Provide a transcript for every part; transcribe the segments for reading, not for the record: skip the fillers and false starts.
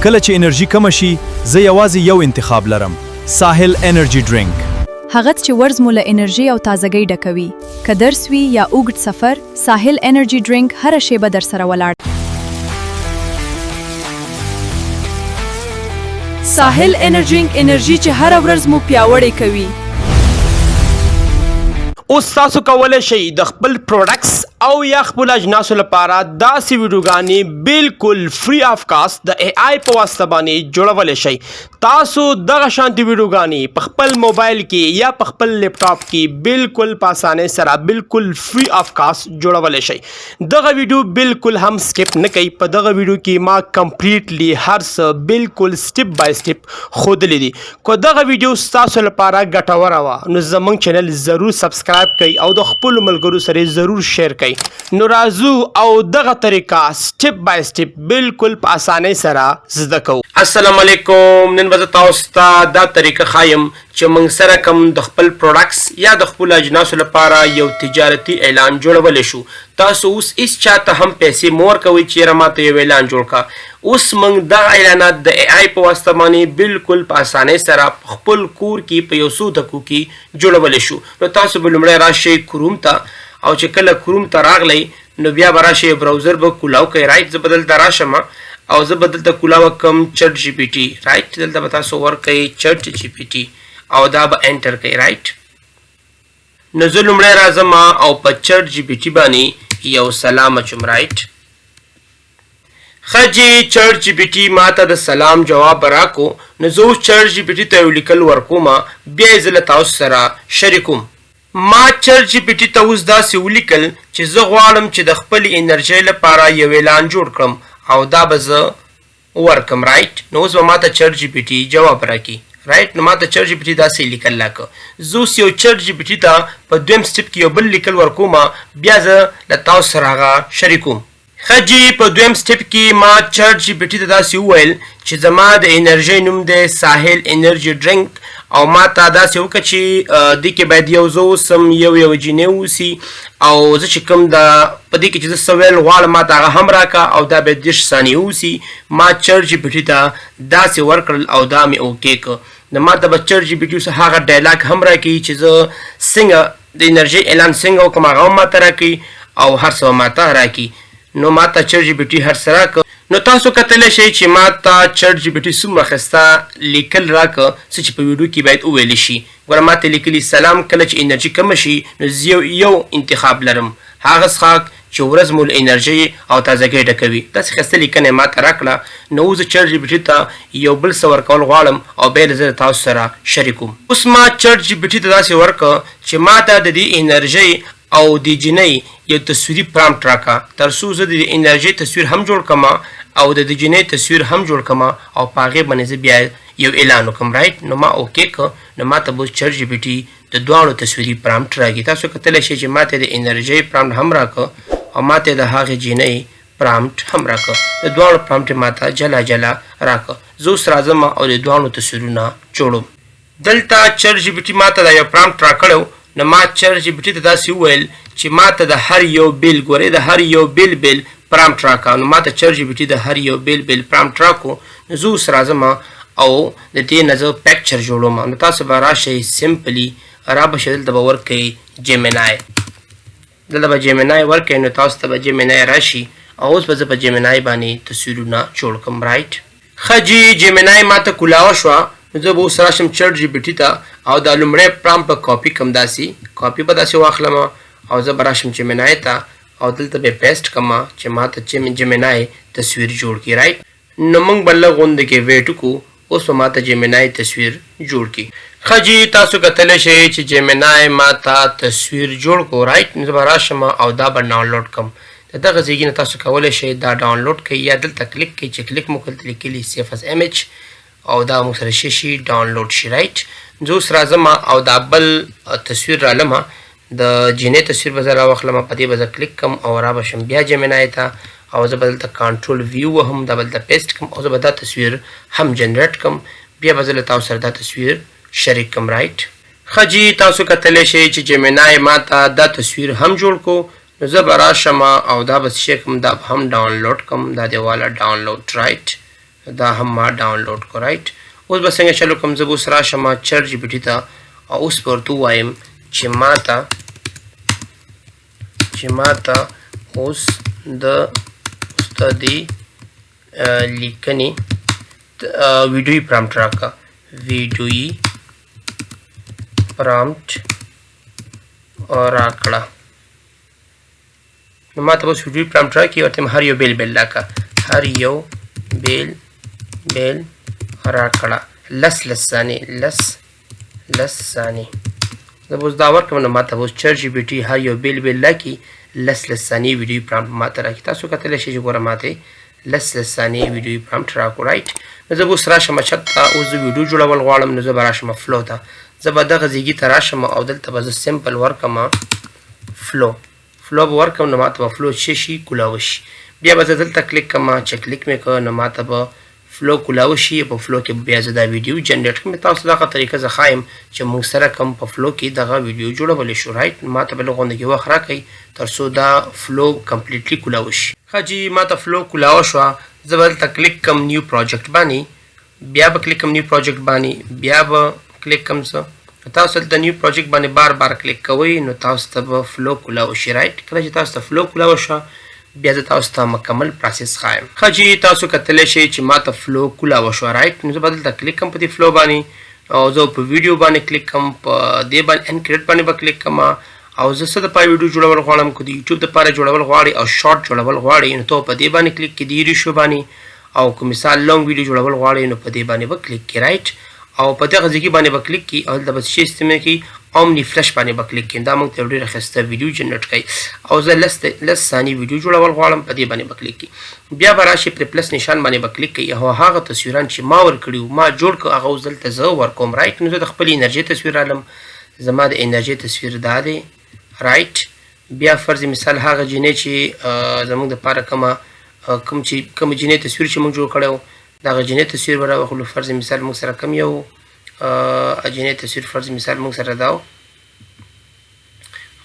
کله چې انرژي کم شي زه یوازې یو انتخاب لرم ساحل انرژي ډرینک هغه چې ورځ مو له انرژي او تازګۍ ډکوي که درس وي یا اوږد سفر ساحل انرژي ډرینک هره شیبه در سره ولاړ ساحل انرژي انرژي چې هره ورځ مو پیاوړې کوي اوس تاسو کولی شئ د خپل پروډکټس او یا خپل اجناسو لپاره داسې ویډیوګانې بالکل فری آف کاست د ای آی په واسطه باندې جوړولی شئ تاسو دغه شانتي ویډیوګانې په خپل موبایل کې یا په خپل لیپټاپ کې بالکل په اسانۍ سره بالکل فری آف کاست جوړولی شئ دغه ویډیو بالکل هم سکپ نه کوي په دغه ویډیو کې ما کمپلیټلی هر څه بالکل سټپ بای سټپ ښودلی دي که دغه ویډیو ستاسو لپاره ګټوره وه نو زموږ چینل ضرور سبسکرایب کوي او د خپل ملګرو سره ضرور شیر کوي نو راځو او دغه طریقه سټپ بای سټپ بالکل په اسانۍ سره زده کوو السلام علیکم نن به تاسو ته دا طریقه ښایم چې موږ سره کوم د خپل پروډکټس یا د خپل اجناسو لپاره یو تجارتي اعلان جوړولی شو تاسو اوس هیڅ چاته هم پیسې مه ورکوئ چېرې ماته یو اعلان جوړ کړه اوس موږ دا اعلانات د ای آی په واسطه باندې بالکل په اسانۍ سره په خپل کور کې په یو څو دقیقو کې جوړولی شو نو تاسو به لومړی راشئ کروم ته او چې کله کروم ته راغلی نو بیا به راشئ براوزر به کولاو کوئ رایټ زه به دلته راشم او زه به دلته کولاو کړم چټ جی پی ټي رایټ دلته به تاسو ورکئ چټ جی پی ټي او دا به انټر کوئ رایټ نو زه لومړی راځم او په چټ جی پی ټي باندې یو سلام اچوم رایټ ښه جی چټ جی پی ټي ماته د سلام جواب راکو نو زه اوس چټ جی پی ټي ته یو لیکل ورکوم بیا یې زه له تاسو سره شریکوم ما چټ جی پی ټي ته اوس داسې ولیکل چې زه غواړم چې د خپلې انرژۍ لپاره یو اعلان جوړ کړم او دا به زه ورکم رایټ نو اوس به ماته چټ جی پی ټي جواب راکړي رایټ نو ماته چټ جی پی ټي داسې لیکل راکړه زه اوس یو چټ جی پی ټي ته په دویم سټپ کې یو بل لیکل ورکوم بیا زه له تاسو سره هغه شریکوم ښه جی په دویم سټپ کې ما چټ جی پی ټي ته داسې وویل چې زما د انرژۍ نوم دی ساحل انرژي ډرینک او ما ته داسې وکړه چې دې کې باید یو زه اوسم یو جینۍ اوسي او زه چې کوم د په دې کې چې زه څه ویل غواړم ما ته هغه هم راکړه او دا باید 30 ثانیې اوسي ما چټ جی پی ټي ته داسې ورکړل او دا مې اوکې کړه نو ما ته به چټ جی پی ټي اوس هغه ډایلاګ هم راکوي چې زه څنګه د انرژۍ اعلان څنګه وکړم هغه هم ماته راکوي او هر څه به ماته راکوي نو ماته چټ جی پی ټي هر څه راکړه نو تاسو کتلی شئ چې ماته چټ جی پی ټي څومره ښایسته لیکل راکړه څه چې په ویډیو کې باید وویلی شي ګوره ماته لیکلي سلام کله چې انرژي کمه شي نو زه یو انتخاب لرم هغه څښاک چې ورځ مو له انرژۍ او تازګۍ ډکوي داسې ښایسته لیکنه یې ماته راکړه نو اوس زه چټ جی پی ټي ته یو بل څه ورکول غواړم او بیا یې زه تاسو سره شریکوم اوس ما چټ جی پی ټي ته داسې ورکړه چې ماته د دې انرژۍ او د جینۍ یو تصویري پرامپټ راکړه تر څو زه د انرژۍ تصویر هم جوړ کړم او د جینۍ تصویر هم جوړ کړم او په هغې باندې زه بیا یو اعلان وکړم رایټ نو ما اوکې کړه نو ماته به اوس چټ جی پی ټي د دواړو تصویري پرامپټ راکړي تاسو کتلی شئ چې ماته د انرژۍ پرامپټ هم راکړه او ماته د هغې جینۍ پرامپټ هم راکړه د دواړو پرامپټ یې ماته جلا جلا راکړه زه اوس راځم او د دواړو تصویرونه جوړوم دلته چټ جی پی ټي ماته دا یو پرامپټ راکړی نو ما چټ جی پی ټي ته داسې وویل چې ماته د هر یو بیل ګورئ د هر یو بیل پرامپټ راکړه نو ماته چټ جی پی ټي د هر یو بیل پرامپټ راکړو نو زه اوس راځم او د دې نه زه پیکچر جوړوم نو تاسو به راشئ سمپلي را به شئ دلته به ورکئ جیمینای دلته به جیمینای ورکئ نو تاسو ته به جیمینای راشي او اوس به زه په جیمینای باندې تصویرونه جوړ کړم رایټ ښه جی جیمینای ماته کولاوه شوه نو زه به اوس راشم چټ جی پی ټي ته او دا لومړی پرامپټ به کاپي کړم داسې کاپي به داسې واخلم او زه به راشم جیمینای ته او دلته به پیسټ کړم چې ماته جیمینای تصویر جوړ کړي رایټ نو موږ به لږ غونډه کې ویټ وکړو اوس به ماته جیمینای تصویر جوړ کړي ښه جی تاسو کتلی شئ چې جیمینای ماته تصویر جوړ کړو رایټ نو زه به راشم او دا به ډاونلوډ کړم د دغه ځایګي نه تاسو کولی شئ دا ډاونلوډ کړئ یا دلته کلیک کړئ چې کلیک مو دلته لیکلي سیف از امیج او دا موږ سره شي ډاونلوډ شي رایټ زه اوس راځم او دا بل تصویر رالم د جینۍ تصویر به زه راواخلم په دې به زه کلیک کړم او را به شم بیا جیمینای ته او زه به دلته کنټرول ویو وهم دا به دلته پیسټ کړم او زه به دا تصویر هم جنریټ کړم بیا به زه له تاسو سره دا تصویر شریک کړم رایټ ښه جی تاسو کتلی شئ چې جیمینای ماته دا تصویر هم جوړ کړو نو زه به راشم او دا به څه کړم دا به هم ډاونلوډ کړم دا دې والا ډاونلوډ رایټ دا هم ما ډاونلوډ کو رائټ. اوس به څنګه چلو کوم، زه به اوس راشم چیټ جی پی ټي ته او اوس به ورته ووایم چې ماته اوس د استادي لیکنې ویډیوي پرامپټ راکړه، ویډیوي پرامپټ راکړه. نو ماته اوس ویډیوي پرامپټ راکړي، ورته هر یو بیل بیل راکړه، هر یو بیل بیل راکړه، لس ثانیې زه به اوس دا ورکړم. نو ماته اوس چیټ جی پی ټي هر یو بیل بیل راکړي، لس ثانیې ویډیوي پرامپټ ماته راکړي. تاسو کتلی شئ چې ګوره ماته لس ثانیې ویډیوي پرامپټ راکړو رائټ. نو زه به اوس راشم چت ته، اوس زه ویډیو جوړول غواړم، نو زه به راشم فلو ته، زه به دغه ځیږي ته راشم او دلته به زه سمپل ورکړم فلو به ورکړم. نو ماته به فلو څه شي، کولاوه شي. بیا به زه دلته کلیک کړم، چې کلیک مې کړ نو ماته به فلو کولاوه شي. په فلو کې بیا زه دا ویډیو جنریټ کړم. تاسو دغه طریقه زه ښایم چې موږ سره کوم په فلو کې دغه ویډیو جوړولی شو رائټ. ماته به لږ غونډه کې وخت راکړئ تر څو دا فلو کمپلیټلی کولاوه شي. ښه جي ماته فلو کولاوه شوه، زه به دلته کلیک کړم نیو پروجیکټ باندې، بیا به کلیک کړم نیو پروجیکټ باندې، بیا به کلیک کړم زه. تاسو دلته نیو پروجیکټ باندې بار کلیک کوئ نو تاسو ته به فلو کولاوه شي رائټ. کله چې تاسو ته فلو کولاوه شوه بیا زه تاسو ته مکمل پروسس ښایم. ښه جي تاسو کتلی شئ چې ماته فلو کولاوه شوه رائټ. نو زه به دلته کلیک کړم په دې فلو باندې او زه په ویډیو باندې کلیک کړم، په دې باندې انکریټ باندې به کلیک کړم او زه څه دپاره ویډیو جوړول غواړم، که د یوټیوب دپاره جوړول غواړئ او شارټ جوړول غواړئ نو ته په دې باندې کلیک کړي، د ریشو باندې، او که مثال لونګ ویډیو جوړول غواړئ نو په دې باندې به کلیک کړي رائټ. او په دغه ځای کې باندې به کلیک کړي او هلته به څه استعمال کړي، اومني فلش باندې به کلیک کړي، دا موږ ته یو ډېره ښایسته ویډیو جنریټ کوي. او زه لس ثانیې ویډیو جوړول غواړم، په دې باندې به کلیک کړي. بیا به راشي پرې پلس نشان باندې به کلیک کړي او هغه تصویران چې ما ورکړي وو، ما جوړ کړه، هغه اوس دلته زه ورکوم رائټ. نو زه د خپلې انرژۍ تصویر رالم، زما د انرژۍ تصویر دا دی رائټ. بیا فرض مثال هغه جینۍ چې زموږ دپاره کوم جینۍ تصویر چې موږ جوړ کړی و، دغه جینۍ تصویر به راواخلو. فرض مثال موږ سره کوم یو جینۍ تصویر فرض مثال موږ سره دا و،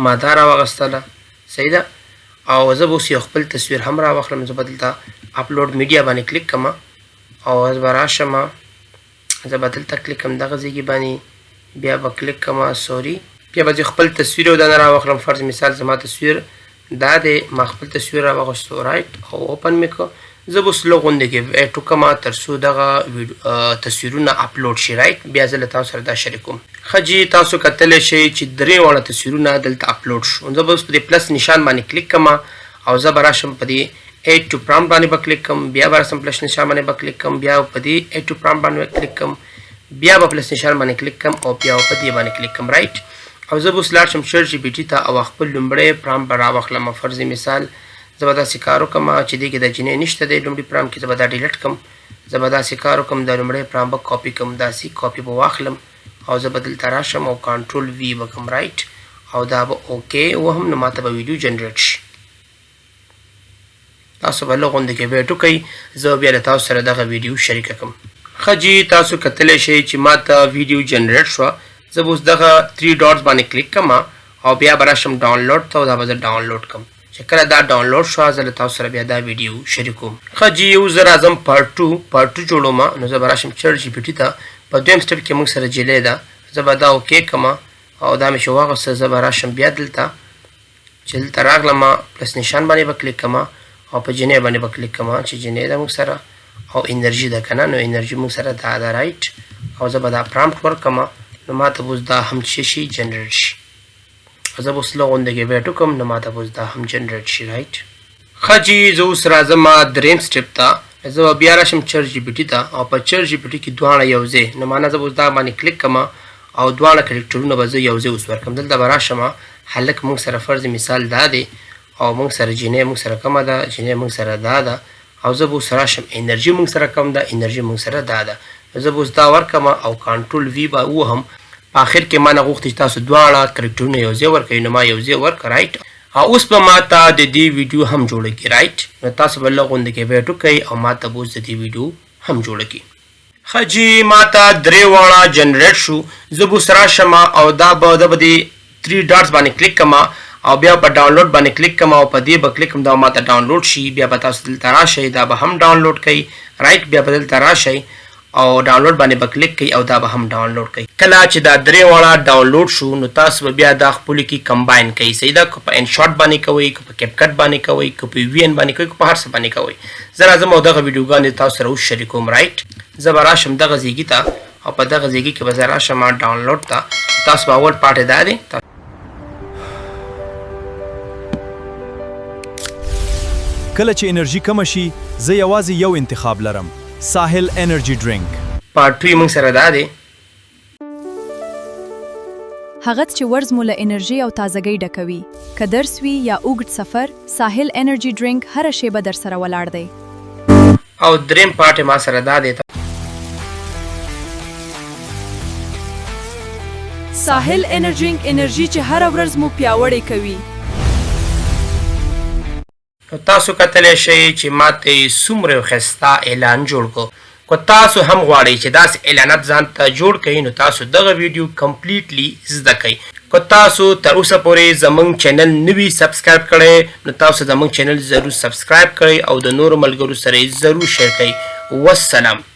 ما دا راواغستله، صحیح ده. او زه به اوس یو خپل تصویر هم راواخلم، زه به دلته اپلوډ میډیا باندې کلیک کړم او زه به راشم، زه به دلته کلیک کړم دغه ځای کې باندې، بیا به کلیک کړم سوري، بیا به زه خپل تصویر یو دانه راواخلم. فرض مثال زما تصویر دا دی، ما خپل تصویر راواغستو رائټ او اوپن مې کړ. زه به اوس لږ غوندې کې ویټ وکړم تر څو دغه تصویرونه اپلوډ شي رائټ. بیا زه له تاسو سره دا شریکوم. ښه جي تاسو کتلی شئ چې درې واړه تصویرونه دلته اپلوډ شو. زه به اوس په دې پلس نشان باندې کلیک کړم او زه به راشم په دې ایډ ټو پرامپټ باندې به کلیک کړم، بیا به راشم پلس نشان باندې به کلیک کړم، بیا په دې ایډ ټو پرامپټ باندې کلیک کړم، بیا به پلس نشان باندې کلیک کړم او بیا په دې باندې کلیک کړم رائټ. او زه به اوس لاړ شم چیټ جي پي ټي ته او خپل لومړی پرامپټ به راواخلم. فرض مثال زه به داسې کار وکړم چې دې کې د جینۍ نشته دی لومړي پرامپټ کې، زه به دا ډیلیټ کړم. زه به داسې کار وکړم د لومړی پرامپټ به کاپي کړم، داسې کاپي به واخلم او زه به دلته راشم او کنټرول وي به کړم رائټ. او دا به اوکې وهم نو ماته به ویډیو جنریټ شي. تاسو به لږ غوندې کې ویټ وکئ، زه بیا له تاسو سره دغه ویډیو شریکه کړم. ښه جي تاسو کتلی شئ چې ماته ویډیو جنریټ شوه. زه به اوس دغه 3 ډاټس باندې کلیک کړم او بیا به راشم ډاونلوډ ته او دا به زه ډاونلوډ کړم. چې کله دا ډاونلوډ شوه زه له تاسو سره بیا دا ویډیو شریکوم. ښه جي اوس زه راځم پارټ 2 جوړوم. نو زه به راشم چیټ جي پي ټي ته، په دویم سټپ کې موږ سره جیلی ده، زه به دا اوکې کړم او دا مې چې واغسته. زه به راشم بیا دلته چې دلته راغلم پلس نشان باندې به کلیک کړم او په جینۍ باندې به کلیک کړم چې جینۍ ده موږ سره او انرژي ده که نه، نو انرژي موږ سره دا ده رائټ. او زه به دا پرامپټ ورکړم نو ماته به اوس دا هم څه شي جنریټ شي. زه به اوس لږ غوندې کې ویټ وکړم نو ماته به اوس دا هم جنریټ شي رائټ. ښه جي زه اوس راځم دریم سټپ ته، زه به بیا راشم چیټ جي پي ټي ته او په چیټ جي پي ټي کې دواړه یو ځای، نو معنا زه به اوس دا باندې کلیک کړم او دواړه کرکټرونه به زه یو ځای اوس ورکړم. دلته به راشم، هلک موږ سره فرض مثال دا دی او موږ سره جینۍ موږ سره کومه ده، جینۍ موږ سره دا ده. او زه به اوس راشم انرژي موږ سره کم ده، انرژي موږ سره دا ده. زه به اوس دا ورکړم او کنټرول وي به ووهم. په آخر کې ما نه غوښتې چې تاسو دواړه کرکټرونه یو ځای ورکړئ، نو ما یو ځای ورکړه رائټ. او اوس به ما ته د دې ویډیو هم جوړه کړي رائټ. نو تاسو به لږ غوندې کې ویټ وکئ او ما ته به اوس د دې ویډیو هم جوړه کړي. ښه جي ما ته درې واړه جنریټ شو. زه به اوس راشم او دا به د 3 ډاټس باندې کلیک کړم او بیا په ډاونلوډ باندې کلیک کوم او په دې به کلیک کوم دا ماته ډاونلوډ شي بیا به تاسو دلته راشئ دا به هم ډاونلوډ کوي رائټ بیا به دلته راشئ او ډاونلوډ باندې به کلیک کوي او دا به هم ډاونلوډ کوي کله چې دا درې واړه ډاونلوډ شو نو تاسو به بیا دا خپل کې کمباین کوي صحیح ده که په ان شارټ باندې کوي که په کیپ کټ باندې کوي که په وی ان باندې کوي که په هر څه باندې کوي زه راځم او دغه ویډیوګانې تاسو سره وشریکوم رائټ زه به راشم دغه ځایګي ته او په دغه ځایګي کې به زه راشم ډاونلوډ ته تاسو به اول پارټ دا دی کله چې انرژي کم شي زه یوازې یو انتخاب لرم ساحل انرژي ډرینک پارټ 2 موږ سره دا دی هغه چې ورځ مو له انرژي او تازګۍ ډکوي که درس وي یا اوږد سفر ساحل انرژي ډرینک هر شیبه در سره ولاړ دی او دریم پارټ ما سره دا دی ساحل انرژي ډرینک انرژي چې هر ورځ مو پیاوړی کوي تاسو کتلی شئ چې ماته څومره ښایسته اعلان جوړ کړو که تاسو هم غواړئ چې داسې اعلانات ځان ته جوړ کړئ نو تاسو دغه ویډیو کمپلیټلی زده کړئ که تاسو تر اوسه پورې زموږ چینل نه وي سبسکرایب کړی نو تاسو زموږ چینل ضرور سبسکرایب کړئ او د نورو ملګرو سره یې ضرور شیر کړئ والسلام